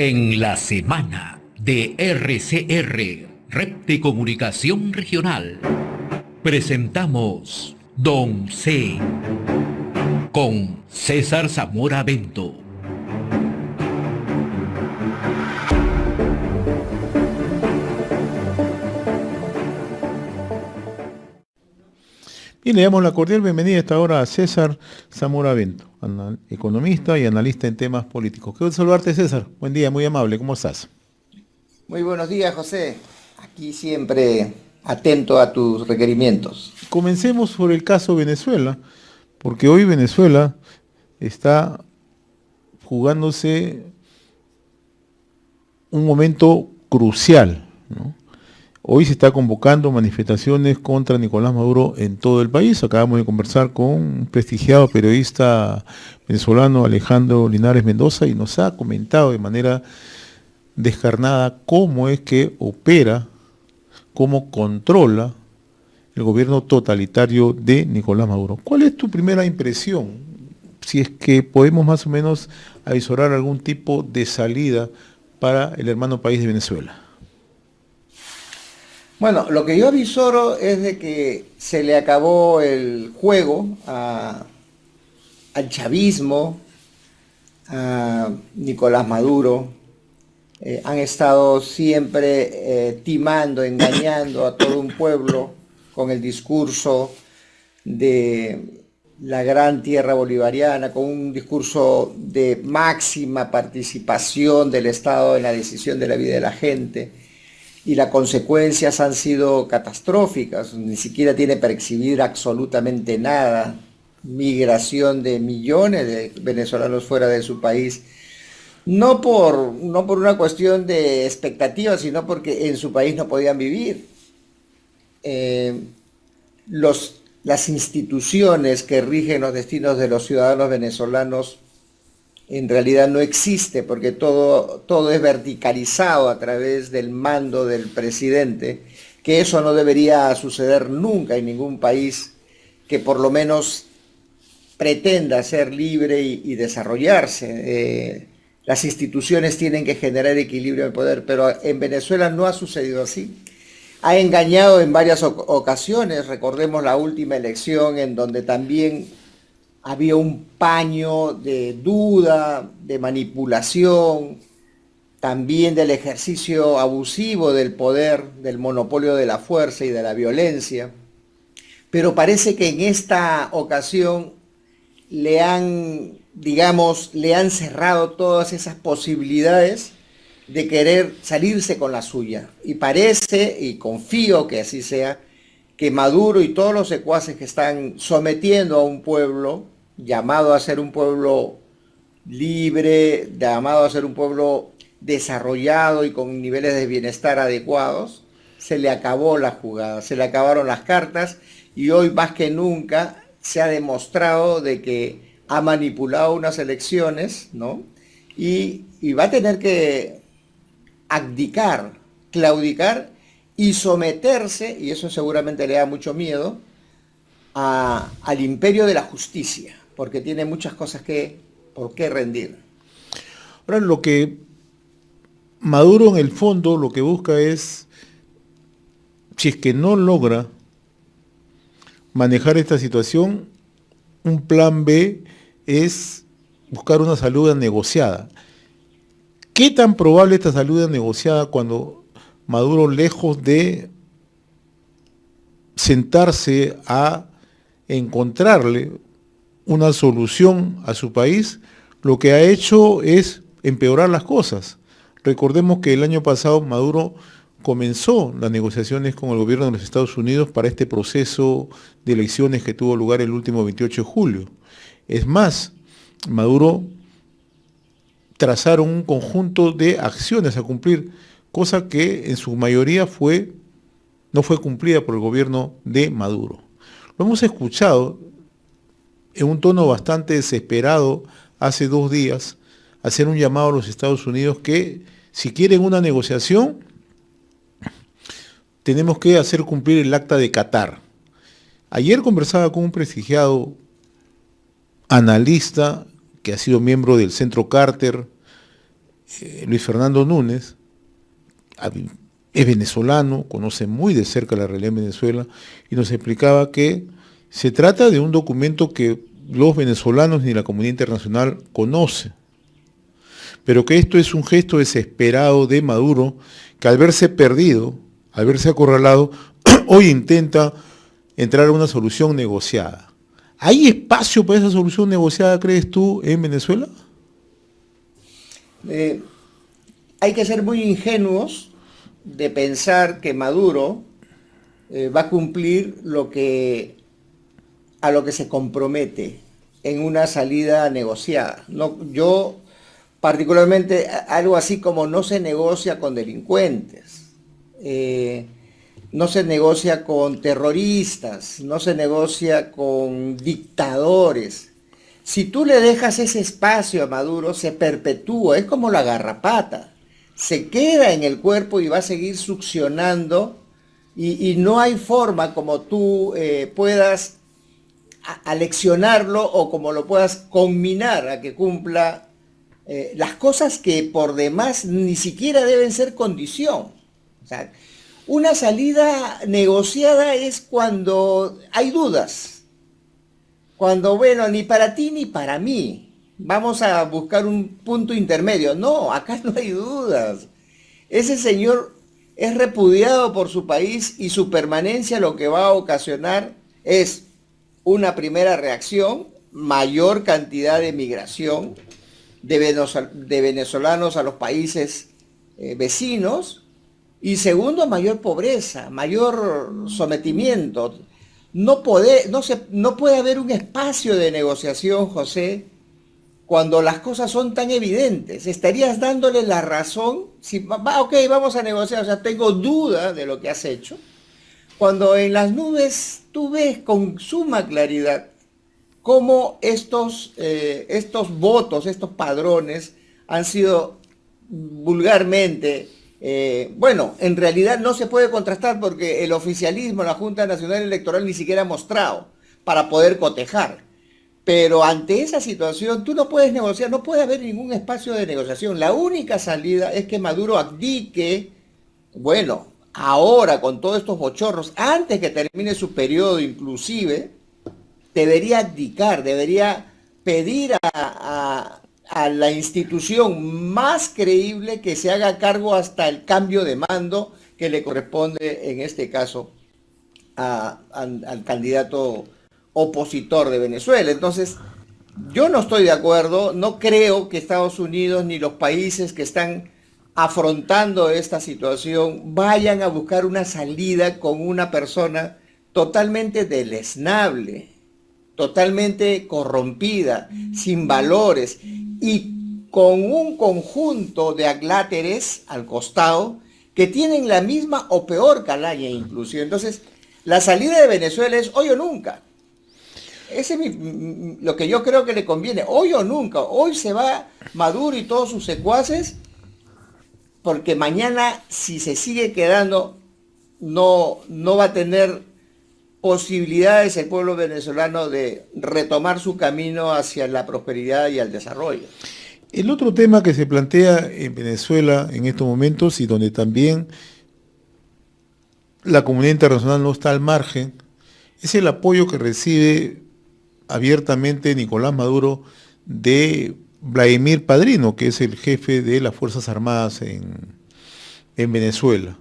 En la semana de RCR, Red de Comunicación Regional, presentamos Don C. con César Zamora Bento. Y le damos la cordial bienvenida a esta hora a César Zamora Bento, economista y analista en temas políticos. Quiero saludarte, César. Buen día, muy amable. ¿Cómo estás? Muy buenos días, José. Aquí siempre atento a tus requerimientos. Comencemos por el caso Venezuela, porque hoy Venezuela está jugándose un momento crucial, ¿no? Hoy se está convocando manifestaciones contra Nicolás Maduro en todo el país. Acabamos de conversar con un prestigiado periodista venezolano, Alejandro Linares Mendoza, y nos ha comentado de manera descarnada cómo es que opera, cómo controla el gobierno totalitario de Nicolás Maduro. ¿Cuál es tu primera impresión? Si es que podemos más o menos avisorar algún tipo de salida para el hermano país de Venezuela. Bueno, lo que yo avisoro es de que se le acabó el juego al chavismo, a Nicolás Maduro. Han estado siempre timando, engañando a todo un pueblo con el discurso de la gran tierra bolivariana, con un discurso de máxima participación del Estado en la decisión de la vida de la gente. Y las consecuencias han sido catastróficas, ni siquiera tiene para exhibir absolutamente nada. Migración de millones de venezolanos fuera de su país, no por una cuestión de expectativas, sino porque en su país no podían vivir. Las instituciones que rigen los destinos de los ciudadanos venezolanos en realidad no existe, porque todo es verticalizado a través del mando del presidente, que eso no debería suceder nunca en ningún país que por lo menos pretenda ser libre y desarrollarse. Las instituciones tienen que generar equilibrio de poder, pero en Venezuela no ha sucedido así. Ha engañado en varias ocasiones, recordemos la última elección en donde también había un paño de duda, de manipulación, también del ejercicio abusivo del poder, del monopolio de la fuerza y de la violencia. Pero parece que en esta ocasión le han cerrado todas esas posibilidades de querer salirse con la suya. Y parece, y confío que así sea, que Maduro y todos los secuaces que están sometiendo a un pueblo llamado a ser un pueblo libre, llamado a ser un pueblo desarrollado y con niveles de bienestar adecuados, se le acabó la jugada, se le acabaron las cartas y hoy más que nunca se ha demostrado de que ha manipulado unas elecciones, ¿no? Y va a tener que abdicar, claudicar y someterse, y eso seguramente le da mucho miedo, al imperio de la justicia, porque tiene muchas cosas por qué rendir. Ahora, lo que Maduro en el fondo lo que busca es, si es que no logra manejar esta situación, un plan B es buscar una salida negociada. ¿Qué tan probable esta salida negociada cuando Maduro, lejos de sentarse a encontrarle una solución a su país, lo que ha hecho es empeorar las cosas? Recordemos que el año pasado Maduro comenzó las negociaciones con el gobierno de los Estados Unidos para este proceso de elecciones que tuvo lugar el último 28 de julio. Es más, Maduro trazaron un conjunto de acciones a cumplir, cosa que en su mayoría no fue cumplida por el gobierno de Maduro. Lo hemos escuchado en un tono bastante desesperado hace 2 días, hacer un llamado a los Estados Unidos que si quieren una negociación, tenemos que hacer cumplir el acta de Qatar. Ayer conversaba con un prestigiado analista que ha sido miembro del Centro Carter, Luis Fernando Núñez, es venezolano, conoce muy de cerca la realidad en Venezuela, y nos explicaba que se trata de un documento que los venezolanos ni la comunidad internacional conoce, pero que esto es un gesto desesperado de Maduro, que al verse perdido, al verse acorralado, hoy intenta entrar a una solución negociada. ¿Hay espacio para esa solución negociada, crees tú, en Venezuela? Hay que ser muy ingenuos de pensar que Maduro va a cumplir a lo que se compromete en una salida negociada. No, yo particularmente algo así como no se negocia con delincuentes, no se negocia con terroristas, no se negocia con dictadores. Si tú le dejas ese espacio a Maduro, se perpetúa, es como la garrapata, se queda en el cuerpo y va a seguir succionando y no hay forma como tú puedas aleccionarlo o como lo puedas combinar a que cumpla las cosas que por demás ni siquiera deben ser condición. O sea, una salida negociada es cuando hay dudas, cuando, bueno, ni para ti ni para mí, vamos a buscar un punto intermedio. No, acá no hay dudas. Ese señor es repudiado por su país y su permanencia lo que va a ocasionar es una primera reacción, mayor cantidad de migración de venezolanos a los países vecinos, y segundo, mayor pobreza, mayor sometimiento. No puede haber un espacio de negociación, José, cuando las cosas son tan evidentes. Estarías dándole la razón, si, ok, vamos a negociar, o sea, tengo duda de lo que has hecho, cuando en las nubes tú ves con suma claridad cómo estos votos, estos padrones han sido vulgarmente, bueno, en realidad no se puede contrastar porque el oficialismo, la Junta Nacional Electoral ni siquiera ha mostrado para poder cotejar. Pero ante esa situación tú no puedes negociar, no puede haber ningún espacio de negociación. La única salida es que Maduro abdique, bueno, ahora con todos estos bochornos, antes que termine su periodo inclusive, debería abdicar, debería pedir a la institución más creíble que se haga cargo hasta el cambio de mando que le corresponde en este caso al candidato opositor de Venezuela. Entonces, yo no estoy de acuerdo, no creo que Estados Unidos ni los países que están afrontando esta situación vayan a buscar una salida con una persona totalmente deleznable, totalmente corrompida, sin valores y con un conjunto de adláteres al costado que tienen la misma o peor calaña inclusive. Entonces, la salida de Venezuela es hoy o nunca. Ese es lo que yo creo que le conviene, hoy o nunca. Hoy se va Maduro y todos sus secuaces, porque mañana, si se sigue quedando, no va a tener posibilidades el pueblo venezolano de retomar su camino hacia la prosperidad y el desarrollo. El otro tema que se plantea en Venezuela en estos momentos y donde también la comunidad internacional no está al margen, es el apoyo que recibe abiertamente Nicolás Maduro de Vladimir Padrino, que es el jefe de las Fuerzas Armadas en Venezuela.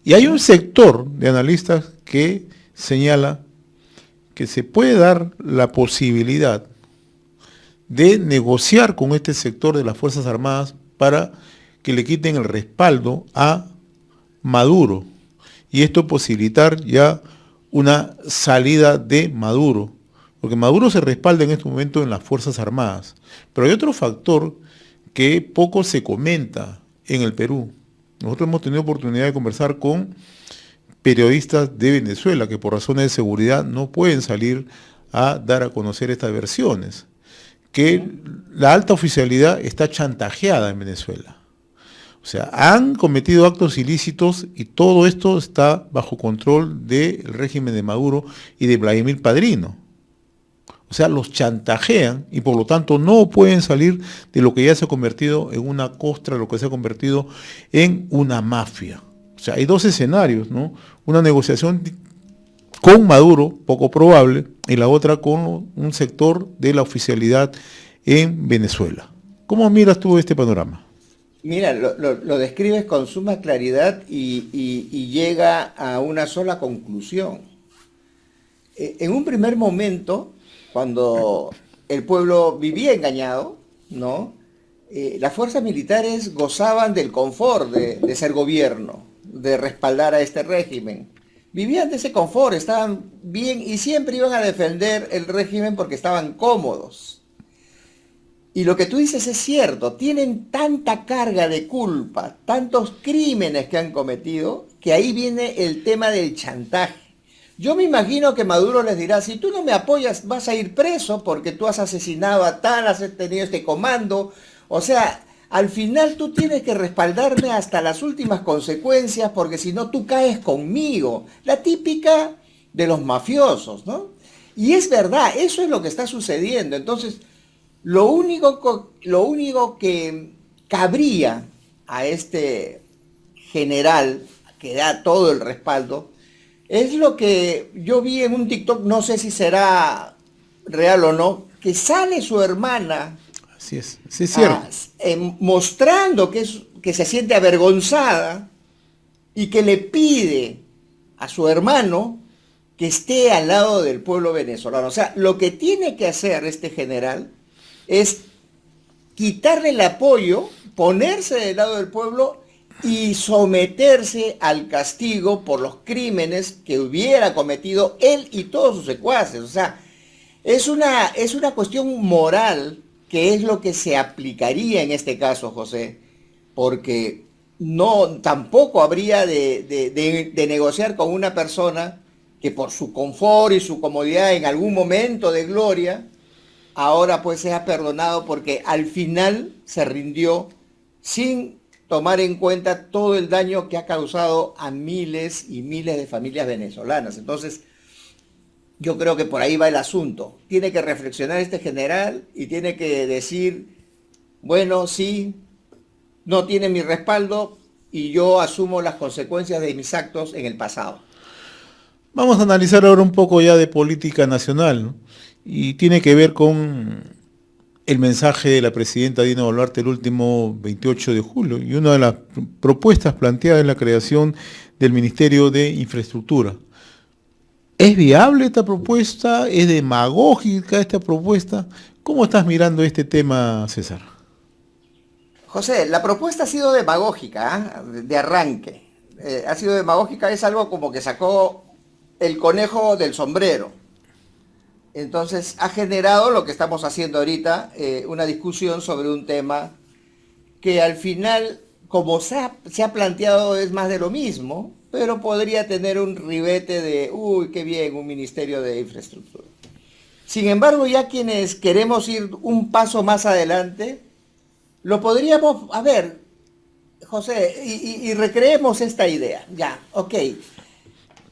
Y hay un sector de analistas que señala que se puede dar la posibilidad de negociar con este sector de las Fuerzas Armadas para que le quiten el respaldo a Maduro y esto posibilitar ya una salida de Maduro, porque Maduro se respalda en este momento en las Fuerzas Armadas. Pero hay otro factor que poco se comenta en el Perú. Nosotros hemos tenido oportunidad de conversar con periodistas de Venezuela que por razones de seguridad no pueden salir a dar a conocer estas versiones, que la alta oficialidad está chantajeada en Venezuela. O sea, han cometido actos ilícitos y todo esto está bajo control del régimen de Maduro y de Vladimir Padrino. O sea, los chantajean y por lo tanto no pueden salir de lo que ya se ha convertido en una costra, lo que se ha convertido en una mafia. O sea, hay dos escenarios, ¿no? Una negociación con Maduro, poco probable, y la otra con un sector de la oficialidad en Venezuela. ¿Cómo miras tú este panorama? Mira, lo describes con suma claridad y llega a una sola conclusión. En un primer momento, cuando el pueblo vivía engañado, ¿no? Las fuerzas militares gozaban del confort de ser gobierno, de respaldar a este régimen. Vivían de ese confort, estaban bien y siempre iban a defender el régimen porque estaban cómodos. Y lo que tú dices es cierto, tienen tanta carga de culpa, tantos crímenes que han cometido, que ahí viene el tema del chantaje. Yo me imagino que Maduro les dirá, si tú no me apoyas vas a ir preso porque tú has asesinado a tal, has tenido este comando. O sea, al final tú tienes que respaldarme hasta las últimas consecuencias porque si no tú caes conmigo. La típica de los mafiosos, ¿no? Y es verdad, eso es lo que está sucediendo. Entonces, lo único que cabría a este general que da todo el respaldo es lo que yo vi en un TikTok, no sé si será real o no, que sale su hermana Así es, sí es cierto. mostrando que se siente avergonzada y que le pide a su hermano que esté al lado del pueblo venezolano. O sea, lo que tiene que hacer este general es quitarle el apoyo, ponerse del lado del pueblo y someterse al castigo por los crímenes que hubiera cometido él y todos sus secuaces. O sea, es una cuestión moral que es lo que se aplicaría en este caso, José, porque no, tampoco habría de negociar con una persona que por su confort y su comodidad en algún momento de gloria, ahora pues sea perdonado porque al final se rindió sin tomar en cuenta todo el daño que ha causado a miles y miles de familias venezolanas. Entonces, yo creo que por ahí va el asunto. Tiene que reflexionar este general y tiene que decir, bueno, sí, no tiene mi respaldo y yo asumo las consecuencias de mis actos en el pasado. Vamos a analizar ahora un poco ya de política nacional, ¿no? Y tiene que ver con el mensaje de la presidenta Dina Boluarte el último 28 de julio y una de las propuestas planteadas es la creación del Ministerio de Infraestructura. ¿Es viable esta propuesta? ¿Es demagógica esta propuesta? ¿Cómo estás mirando este tema, César? José, la propuesta ha sido demagógica, ¿ah? De arranque. Ha sido demagógica, es algo como que sacó el conejo del sombrero. Entonces ha generado lo que estamos haciendo ahorita, una discusión sobre un tema que al final, como se ha planteado, es más de lo mismo, pero podría tener un ribete de, uy, qué bien, un ministerio de infraestructura. Sin embargo, ya quienes queremos ir un paso más adelante, lo podríamos, a ver, José, y recreemos esta idea. Ya, ok.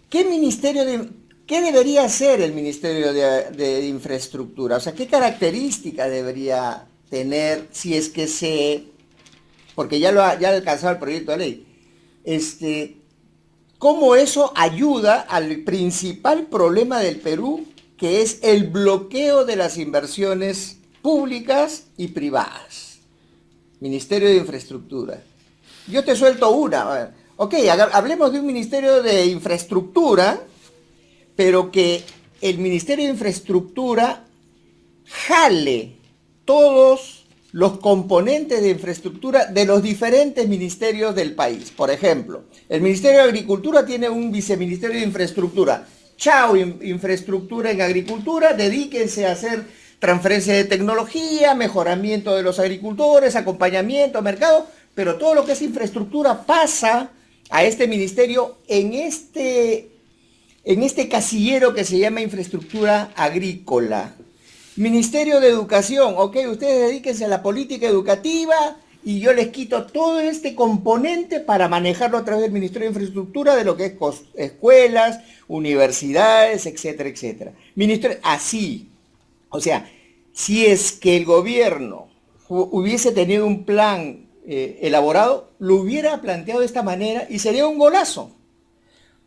¿Qué debería ser el Ministerio de Infraestructura? O sea, ¿qué características debería tener si es que porque ya ha alcanzado el proyecto de ley, cómo eso ayuda al principal problema del Perú, que es el bloqueo de las inversiones públicas y privadas? Ministerio de Infraestructura. Yo te suelto una. Ok, hablemos de un Ministerio de Infraestructura, pero que el Ministerio de Infraestructura jale todos los componentes de infraestructura de los diferentes ministerios del país. Por ejemplo, el Ministerio de Agricultura tiene un viceministerio de Infraestructura. Chao, infraestructura en agricultura, dedíquense a hacer transferencia de tecnología, mejoramiento de los agricultores, acompañamiento, mercado, pero todo lo que es infraestructura pasa a este ministerio en este casillero que se llama infraestructura agrícola. Ministerio de Educación, ok, ustedes dedíquense a la política educativa y yo les quito todo este componente para manejarlo a través del Ministerio de Infraestructura de lo que es escuelas, universidades, etcétera, etcétera. Así. O sea, si es que el gobierno hubiese tenido un plan elaborado, lo hubiera planteado de esta manera y sería un golazo,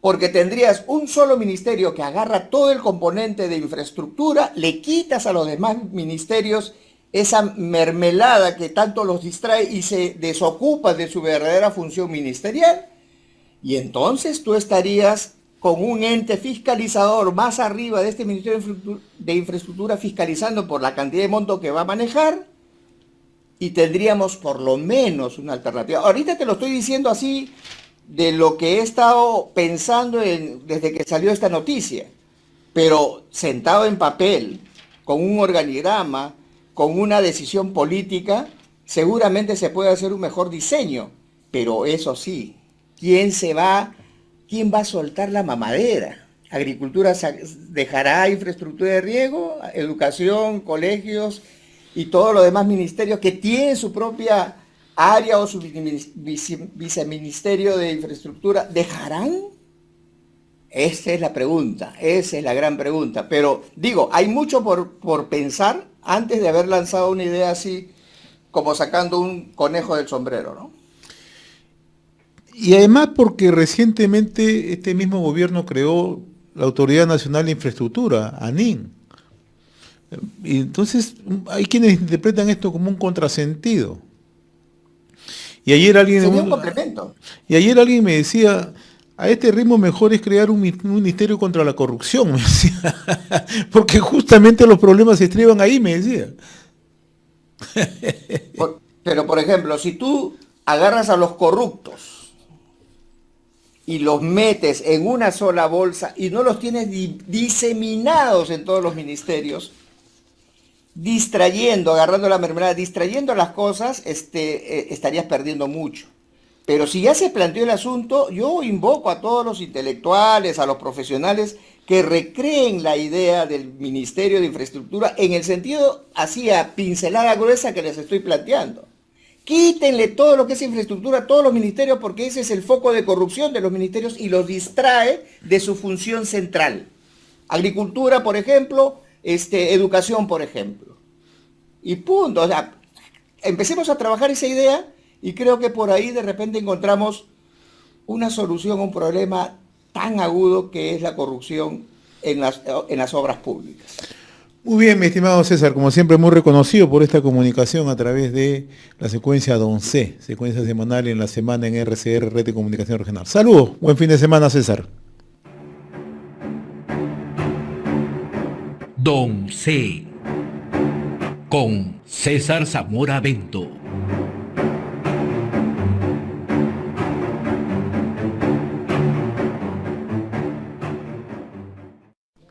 porque tendrías un solo ministerio que agarra todo el componente de infraestructura, le quitas a los demás ministerios esa mermelada que tanto los distrae y se desocupa de su verdadera función ministerial, y entonces tú estarías con un ente fiscalizador más arriba de este Ministerio de Infraestructura fiscalizando por la cantidad de monto que va a manejar, y tendríamos por lo menos una alternativa. Ahorita te lo estoy diciendo así de lo que he estado pensando desde que salió esta noticia, pero sentado en papel, con un organigrama, con una decisión política, seguramente se puede hacer un mejor diseño, pero eso sí, ¿quién va a soltar la mamadera? Agricultura dejará infraestructura de riego, educación, colegios y todos los demás ministerios que tienen su propia área o su viceministerio de infraestructura, ¿dejarán? Esa es la pregunta, esa es la gran pregunta. Pero digo, hay mucho por pensar antes de haber lanzado una idea así como sacando un conejo del sombrero, ¿no? Y además porque recientemente este mismo gobierno creó la Autoridad Nacional de Infraestructura, ANIN. Y entonces hay quienes interpretan esto como un contrasentido. Y ayer alguien, Sería un complemento. y ayer alguien me decía, a este ritmo mejor es crear un ministerio contra la corrupción, me decía. Porque justamente los problemas se estriban ahí, me decía. Pero, por ejemplo, si tú agarras a los corruptos y los metes en una sola bolsa y no los tienes diseminados en todos los ministerios, distrayendo, agarrando la mermelada, distrayendo las cosas, estarías perdiendo mucho. Pero si ya se planteó el asunto, yo invoco a todos los intelectuales, a los profesionales, que recreen la idea del Ministerio de Infraestructura en el sentido así a pincelada gruesa que les estoy planteando. Quítenle todo lo que es infraestructura a todos los ministerios, porque ese es el foco de corrupción de los ministerios y los distrae de su función central. Agricultura, por ejemplo, educación, por ejemplo. Y punto. O sea, empecemos a trabajar esa idea y creo que por ahí de repente encontramos una solución a un problema tan agudo que es la corrupción en las obras públicas. Muy bien, mi estimado César, como siempre muy reconocido por esta comunicación a través de la secuencia Don C, secuencia semanal en la semana en RCR, Red de Comunicación Regional. Saludos, buen fin de semana, César. Don C. Con César Zamora Bento.